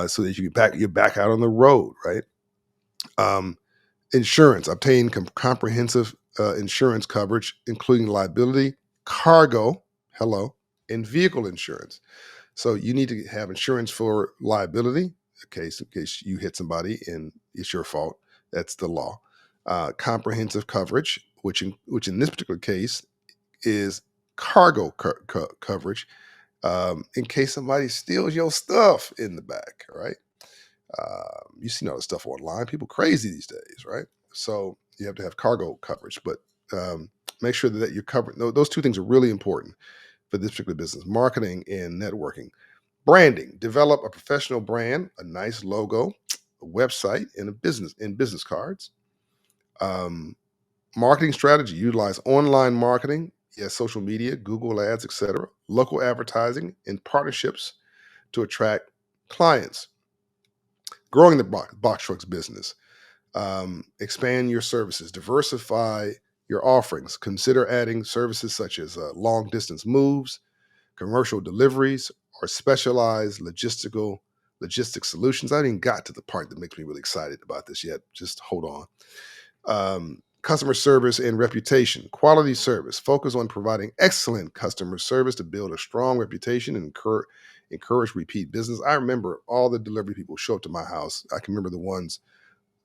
So that you're back out on the road, right? Um, Insurance. Obtain comprehensive insurance coverage, including liability, cargo, hello, and vehicle insurance. So you need to have insurance for liability, in case you hit somebody and it's your fault. That's the law. Comprehensive coverage, which in this particular case is cargo coverage, in case somebody steals your stuff in the back, right? You've seen all this stuff online. People crazy these days, right? So you have to have cargo coverage, but make sure that you're covered. Those two things are really important for this particular business: marketing and networking. Branding. Develop a professional brand, a nice logo, a website, and business cards. Um, Marketing strategy. Utilize online marketing, yes, social media, Google Ads, etc. Local advertising and partnerships to attract clients. Growing the box trucks business. Expand your services, diversify your offerings. Consider adding services such as long distance moves, commercial deliveries, or specialized logistics solutions. I didn't got to the part that makes me really excited about this yet. Just hold on. Customer service and reputation, quality service. Focus on providing excellent customer service to build a strong reputation and encourage repeat business. I remember all the delivery people show up to my house. I can remember the ones,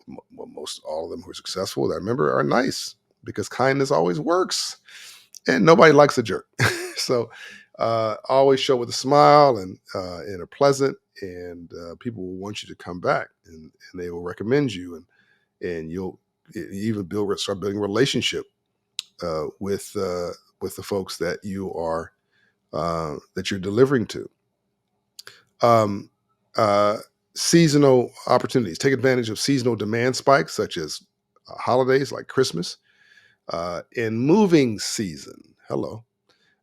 well, most all of them who are successful that I remember are nice, because kindness always works, and nobody likes a jerk. So always show with a smile and are pleasant, and people will want you to come back, and they will recommend you, and you'll even start building a relationship with the folks that you're delivering to. Um, uh, Seasonal opportunities. Take advantage of seasonal demand spikes, such as holidays like Christmas, and moving season. Hello.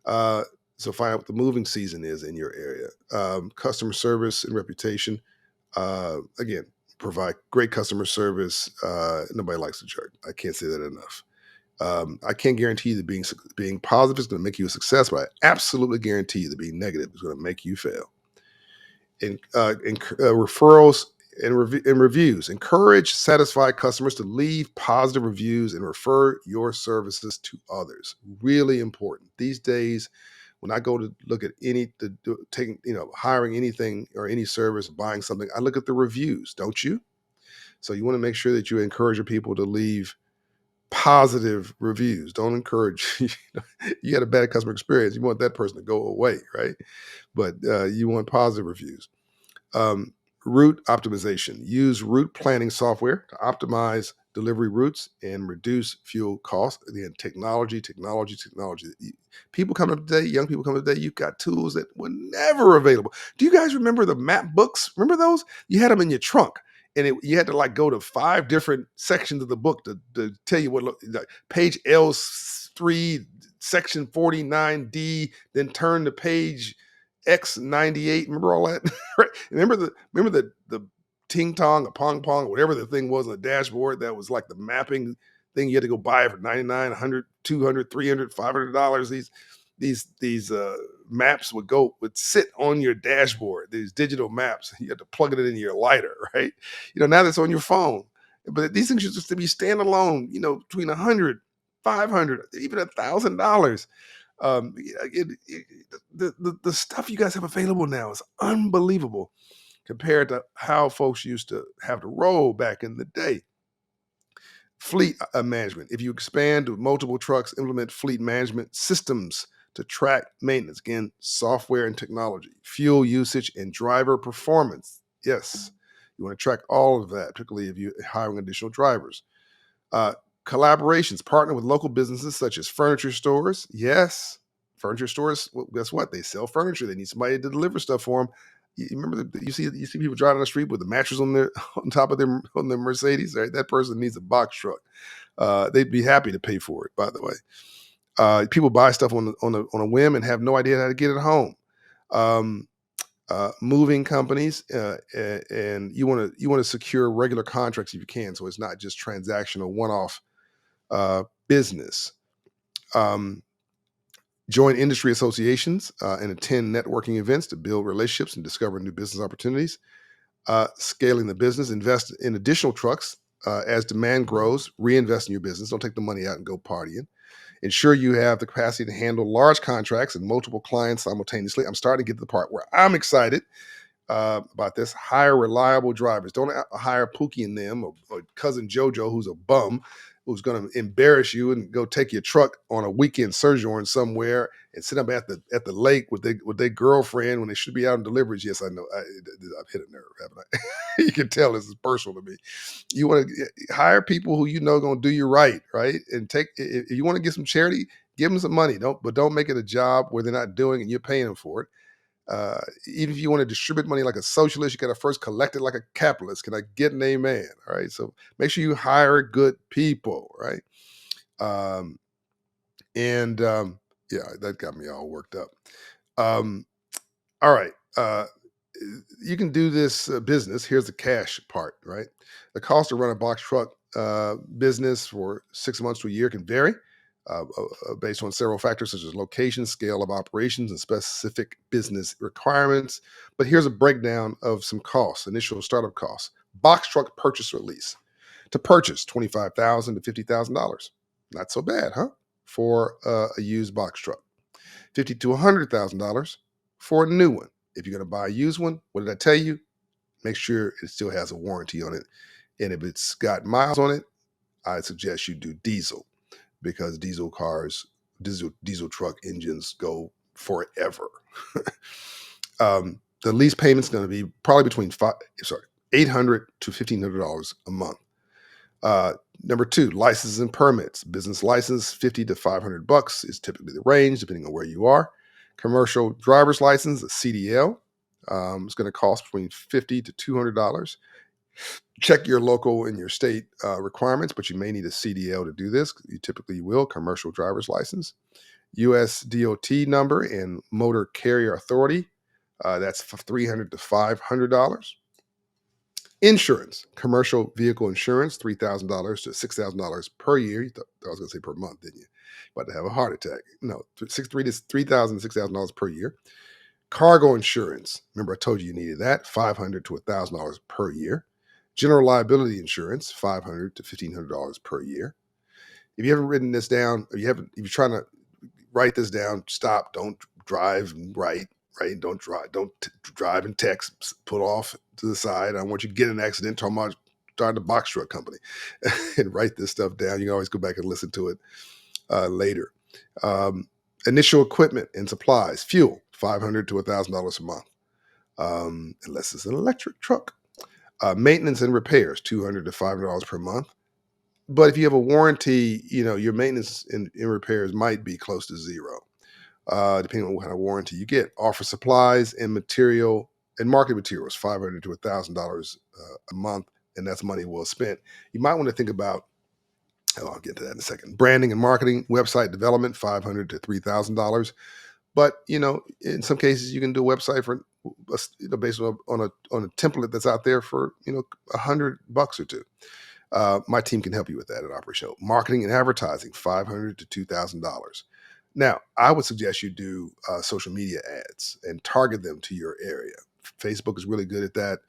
Uh, so find out what the moving season is in your area. Customer service and reputation. Again, provide great customer service. Nobody likes a jerk. I can't say that enough. I can't guarantee that being positive is going to make you a success, but I absolutely guarantee you that being negative is going to make you fail. Referrals and reviews. Encourage satisfied customers to leave positive reviews and refer your services to others. Really important these days. When I go to look at taking, hiring anything or any service, buying something, I look at the reviews. Don't you? So you want to make sure that you encourage your people to leave positive reviews. Don't encourage. You had a bad customer experience. You want that person to go away, right? But you want positive reviews. um, Route optimization. Use route planning software to optimize delivery routes and reduce fuel costs. Again, technology. People coming up today, young people coming up today, you've got tools that were never available. Do you guys remember the map books? Remember those? You had them in your trunk. And you had to like go to 5 different sections of the book to tell you like page L3, section 49D, then turn to page X98. Remember all that? Right? Remember the ting tong, a pong pong, whatever the thing was on the dashboard that was like the mapping thing. You had to go buy it for 99, 100, 200, 300, $500. These maps would sit on your dashboard. These digital maps. You had to plug it in your lighter, right? Now that's on your phone. But these things used to be standalone. Between 100, 500, even $1,000. The stuff you guys have available now is unbelievable compared to how folks used to have to roll back in the day. Fleet management. If you expand to multiple trucks, implement fleet management systems to track maintenance. Again, software and technology, fuel usage, and driver performance. Yes, you want to track all of that, particularly if you're hiring additional drivers. Uh, Collaborations. Partner with local businesses such as furniture stores. Yes, furniture stores. Well, guess what? They sell furniture. They need somebody to deliver stuff for them. You remember you see people driving on the street with the mattress on their on top of their Mercedes. Right, that person needs a box truck. They'd be happy to pay for it. By the way, people buy stuff on a whim and have no idea how to get it home. Um, Moving companies, and you want to secure regular contracts if you can, so it's not just transactional one-off business. Um, Join industry associations and attend networking events to build relationships and discover new business opportunities. Scaling the business, invest in additional trucks as demand grows. Reinvest in your business. Don't take the money out and go partying. Ensure you have the capacity to handle large contracts and multiple clients simultaneously. I'm starting to get to the part where I'm excited about this. Hire reliable drivers. Don't hire Pookie and them or cousin JoJo, who's a bum, who's going to embarrass you and go take your truck on a weekend sojourn somewhere and sit up at the lake with their girlfriend when they should be out on deliveries. Yes, I know. I've hit a nerve, haven't I? You can tell this is personal to me. You want to hire people who going to do you right, and if you want to get some charity, give them some money. Don't make it a job where they're not doing and you're paying them for it. Even if you want to distribute money like a socialist, you got to first collect it like a capitalist. Can I get an amen? All right. So make sure you hire good people, right? Um, and Yeah, that got me all worked up. Um, all right. You can do this business. Here's the cash part, right? The cost to run a box truck business for 6 months to a year can vary based on several factors such as location, scale of operations, and specific business requirements. But here's a breakdown of some costs, initial startup costs. Box truck purchase or lease. To purchase, $25,000 to $50,000. Not so bad, huh? For a used box truck. $50,000 to $100,000 for a new one. If you're going to buy a used one, what did I tell you? Make sure it still has a warranty on it. And if it's got miles on it, I suggest you do diesel because diesel truck engines go forever. The lease payment's going to be probably between 800 to $1,500 a month. Number two, licenses and permits. Business license, 50 to $500 is typically the range, depending on where you are. Commercial driver's license, a CDL, is going to cost between $50 to $200. Check your local and your state requirements, but you may need a CDL to do this. You typically will, commercial driver's license. US DOT number and motor carrier authority, that's $300 to $500. Insurance, commercial vehicle insurance, $3,000 to $6,000 per year. You thought I was going to say per month, didn't you? About to have a heart attack. No, $3,000 to $6,000 per year. Cargo insurance. Remember, I told you you needed that. $500 to $1,000 per year. General liability insurance, $500 to $1,500 per year. If you haven't written this down, or if you're trying to write this down, stop. Don't drive and write. Right? Don't drive. Drive and text. Put off to the side. I don't want you to get in an accident. Talking about starting a box truck company, and write this stuff down. You can always go back and listen to it later. Um, Initial equipment and supplies, fuel, $500 to $1,000 a month, unless it's an electric truck. Maintenance and repairs, $200 to $500 per month. But if you have a warranty, your maintenance and repairs might be close to zero, depending on what kind of warranty you get. Offer supplies and marketing materials, $500 to $1,000 a month, and that's money well spent. You might want to think about. Oh, I'll get to that in a second. Branding and marketing, website development, $500 to $3,000. But in some cases, you can do a website for based on a template that's out there for $100 or two. My team can help you with that at Operation Hope. Marketing and advertising, $500 to $2,000. Now, I would suggest you do social media ads and target them to your area. Facebook is really good at that.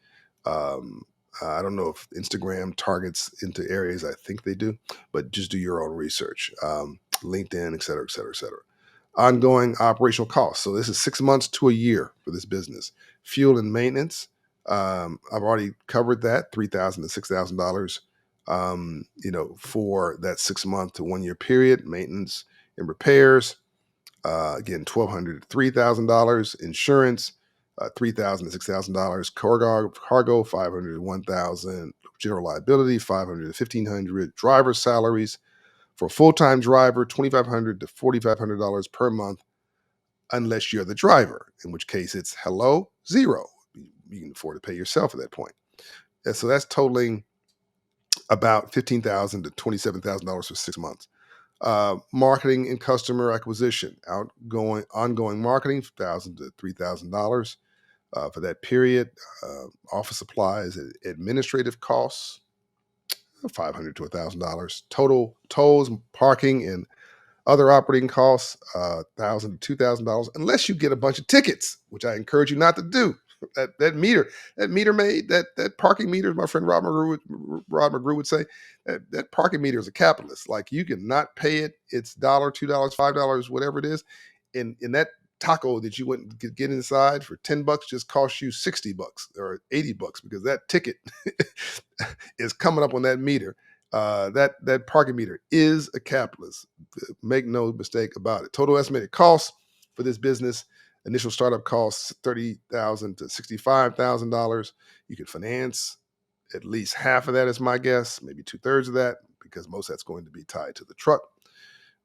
Um, I don't know if Instagram targets into areas. I think they do, but just do your own research. LinkedIn, et cetera, et cetera, et cetera. Ongoing operational costs. So this is 6 months to a year for this business. Fuel and maintenance. I've already covered that, $3,000 to $6,000. For that 6 month to 1 year period. Maintenance and repairs. Again, $1,200 to $3,000. Insurance, $3,000 to $6,000. Cargo, $500 to $1,000. General liability, $500 to $1,500. Driver salaries for a full time driver, $2,500 to $4,500 per month, unless you're the driver, in which case it's hello, zero. You can afford to pay yourself at that point. And so that's totaling about $15,000 to $27,000 for 6 months. Marketing and customer acquisition, ongoing marketing, $1,000 to $3,000 for that period. Office supplies, administrative costs, $500 to $1,000. Total tolls, parking, and other operating costs, $1,000 to $2,000, unless you get a bunch of tickets, which I encourage you not to do. That parking meter, as my friend Rod McGrew would say, that parking meter is a capitalist. Like, you can not pay it. It's $1, $2, $5, whatever it is. And that taco that you went and get inside for $10 just costs you $60 or $80, because that ticket is coming up on that meter. That parking meter is a capitalist. Make no mistake about it. Total estimated costs for this business: initial startup costs $30,000 to $65,000. You can finance at least half of that, is my guess, maybe 2/3 of that, because most of that's going to be tied to the truck,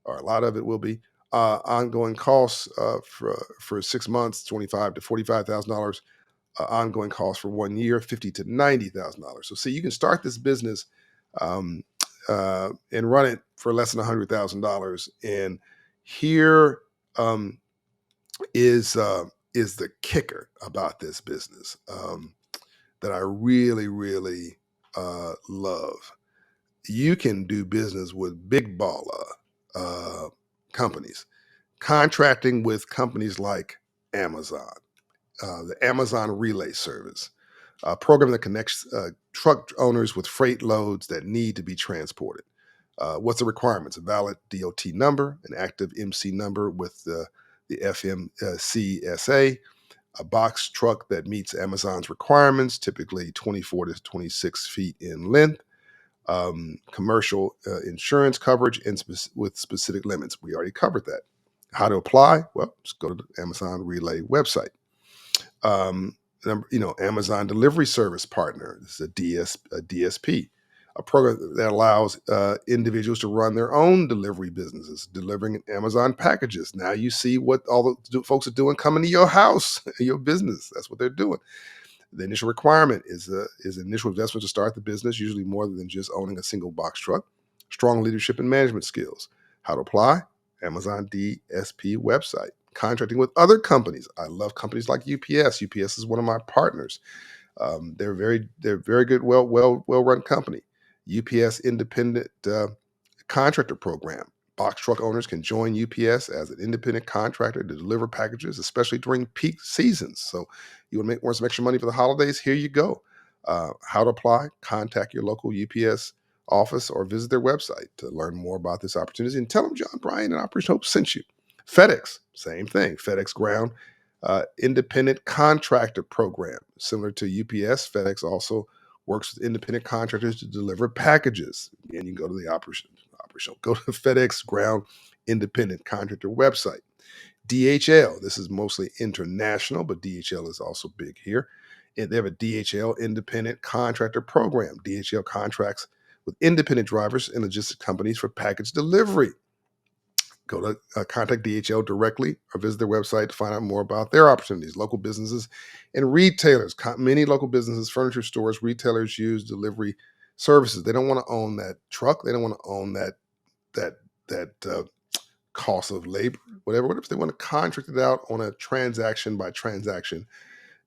or a lot of it will be. Ongoing costs for 6 months, $25,000 to $45,000. Ongoing costs for 1 year, $50,000 to $90,000. So, see, you can start this business um, and run it for less than $100,000. And here um, is the kicker about this business, that I really, really love. You can do business with big baller companies, contracting with companies like Amazon, the Amazon Relay Service, a program that connects truck owners with freight loads that need to be transported. What's the requirements? A valid DOT number, an active MC number with the FMCSA, a box truck that meets Amazon's requirements, typically 24 to 26 feet in length, commercial insurance coverage, and with specific limits. We already covered that. How to apply? Well, just go to the Amazon Relay website. Amazon Delivery Service Partner. This is a DSP, a program that allows individuals to run their own delivery businesses, delivering Amazon packages. Now you see what all the folks are doing, coming to your house, your business. That's what they're doing. The initial requirement is initial investment to start the business, usually more than just owning a single box truck. Strong leadership and management skills. How to apply? Amazon DSP website. Contracting with other companies. I love companies like UPS. UPS is one of my partners. They're very good, well run company. UPS Independent Contractor Program. Box truck owners can join UPS as an independent contractor to deliver packages, especially during peak seasons. So, you want some extra money for the holidays? Here you go. How to apply? Contact your local UPS office or visit their website to learn more about this opportunity and tell them John Bryan and Operation Hope sent you. FedEx, same thing. FedEx Ground Independent Contractor Program, similar to UPS. FedEx also works with independent contractors to deliver packages. And you can go to the go to FedEx Ground Independent Contractor website. DHL, this is mostly international, but DHL is also big here. And they have a DHL Independent Contractor Program. DHL contracts with independent drivers and logistics companies for package delivery. Go to contact DHL directly or visit their website to find out more about their opportunities. Local businesses and retailers, many local businesses, furniture stores, retailers use delivery services. They don't want to own that truck. They don't want to own that cost of labor, whatever. What if they want to contract it out on a transaction by transaction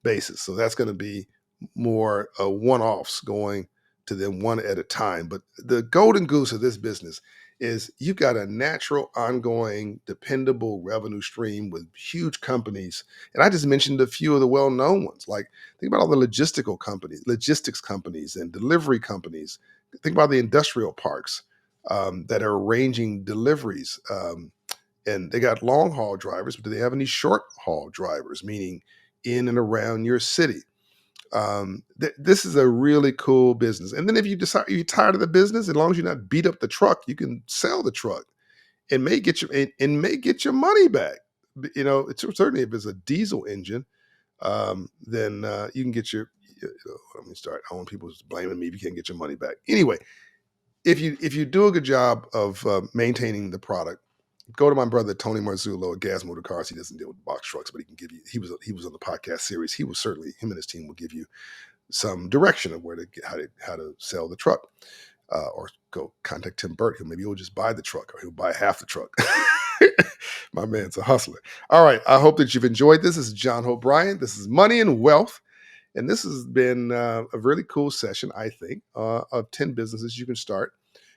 basis? So that's going to be more one-offs going to them one at a time. But the golden goose of this business is you've got a natural, ongoing, dependable revenue stream with huge companies. And I just mentioned a few of the well-known ones. Like, think about all the logistics companies and delivery companies. Think about the industrial parks that are arranging deliveries. And they got long haul drivers, but do they have any short haul drivers, meaning in and around your city? This is a really cool business. And then if you decide you're tired of the business, as long as you're not beat up the truck, you can sell the truck and may get your money back. Certainly if it's a diesel engine, then you can get your. Let me start. I don't want people blaming me if you can't get your money back. Anyway, if you do a good job of maintaining the product, go to my brother Tony Marzullo at Gas Motor Cars. He doesn't deal with box trucks, but he can give you. He was on the podcast series. He will certainly, him and his team will give you some direction of where to get how to sell the truck, or go contact Tim Burt. Maybe he'll just buy the truck, or he'll buy half the truck. My man's a hustler. All right, I hope that you've enjoyed this. This is John Hope Bryant. This is Money and Wealth. And this has been a really cool session, I think, of 10 businesses you can start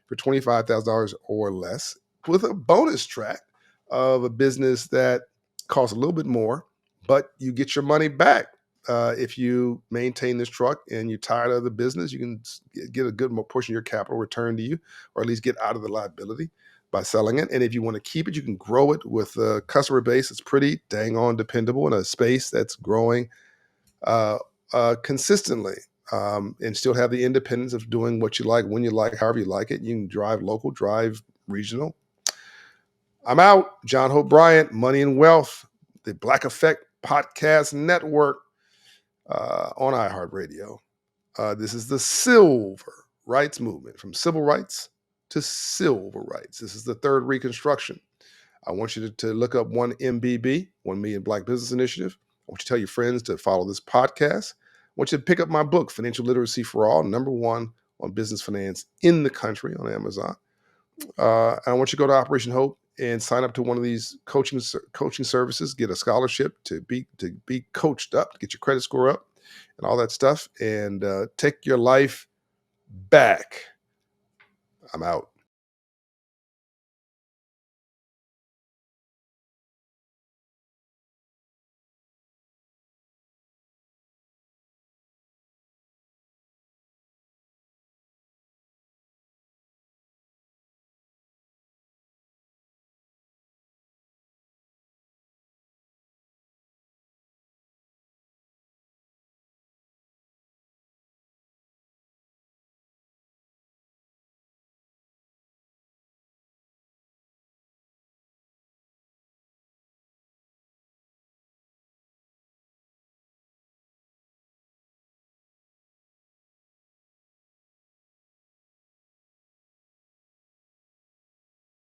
for $25,000 or less, with a bonus track of a business that costs a little bit more, but you get your money back. If you maintain this truck and you're tired of the business, you can get a good portion of your capital returned to you, or at least get out of the liability by selling it. And if you want to keep it, you can grow it with a customer base that's pretty dang on dependable in a space that's growing uh, consistently, and still have the independence of doing what you like, when you like, however you like it. You can drive local, drive regional. I'm out. John Hope Bryant, Money and Wealth, the Black Effect Podcast Network, on iHeartRadio. This is the Silver Rights Movement, from civil rights to silver rights. This is the third Reconstruction. I want you to look up 1MBB, 1 Million Black Business Initiative. I want you to tell your friends to follow this podcast. I want you to pick up my book, Financial Literacy for All, #1 on business finance in the country, on Amazon. And I want you to go to Operation Hope and sign up to one of these coaching services, get a scholarship to be coached up, to get your credit score up and all that stuff, and take your life back. I'm out.